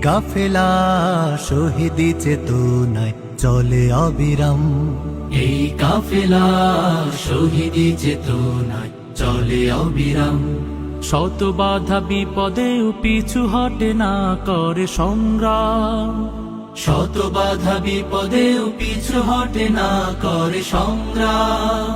কাফেলা শহীদি চেতনায় চলে অবিরাম, এই কাফেলা শহীদি চেতনায় চলে অবিরাম। শত বাধা বিপদেও পিছু হটে না করে সংগ্রাম, শত বাধা বিপদেও পিছু হটে না করে সংগ্রাম।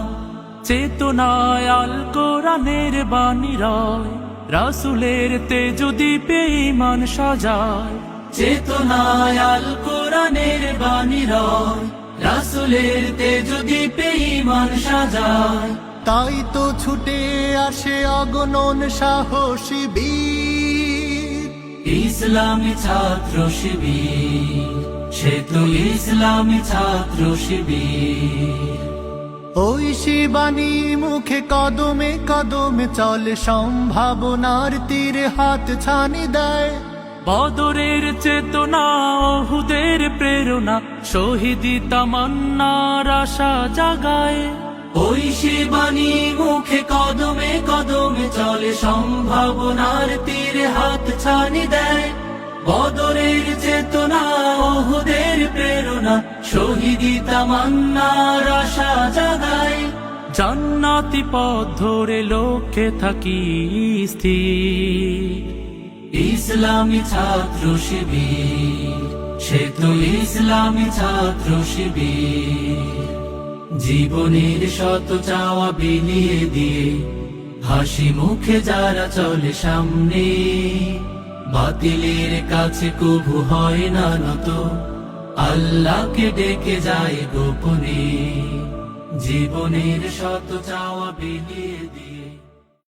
চেতনায় আল কোরআনের বাণী রয়, রাসূলের তেজ দীপে ঈমান সাজায়। চেতনায় আল কোরআনের বাণী রয়, রাসূলের তেজ দীপে ঈমান সাজায়। তাই তো ছুটে আসে অগণন সাহসী বীর, ইসলামী ছাত্র শিবির, সে তো ইসলামী ছাত্র শিবির। ওই শিবানী মুখে কদমে কদমে চলে, সম্ভাবনার তীরে হাত ছানি দেয়। বদরের চেতনা, ওহুদের প্রেরণা, শহীদি তামান্নার আশা জাগায়। ওই শিবানী মুখে কদমে কদমে চলে, সম্ভাবনার তীরে হাত ছানি দেয়। বদরের চেতনা, ওহুদের প্রেরণা, শহীদি তামান্নার আশা জাগায়। জান্নাতি পথ ধরে লক্ষ্যে থাকি স্থির, ইসলামী ছাত্র শিবির, সে তো ইসলামী ছাত্র শিবির। জীবনের শত চাওয়া বিলিয়ে দিয়ে হাসি মুখে যারা চলে সামনে, বাতিলের কাছে কভু হয় না নত, আল্লাহকে ডেকে যায় গোপনে। জীবনের শত চাওয়া বিলিয়ে দিয়ে